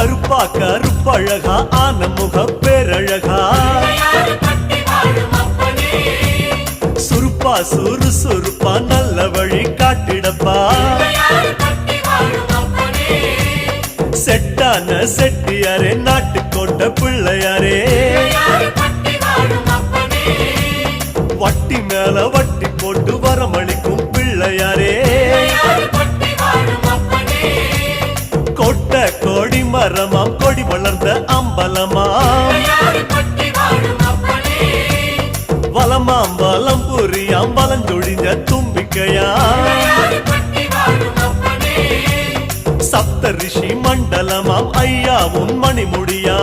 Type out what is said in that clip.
கருப்பா கருப்பழகா ஆன முக பேரழகா சுருப்பா சுறுசுறுப்பா நல்ல வழி காட்டிடப்பா செட்டான செட்டியாரே நாட்டுக்கோட்டை பிள்ளையாரே வட்டி மேல வட்டி போட்டு வரமளிக்கும் பிள்ளையாரே கொட்டை கொடி மரமாம் கொடி வளர்ந்த அம்பலமாம் வலமாம் வலம் புரியாம் வலஞ்சொழிஞ்ச தும்பிக்கையா சப்த ரிஷி மண்டலமாம் ஐயா உன் மணிமுடியா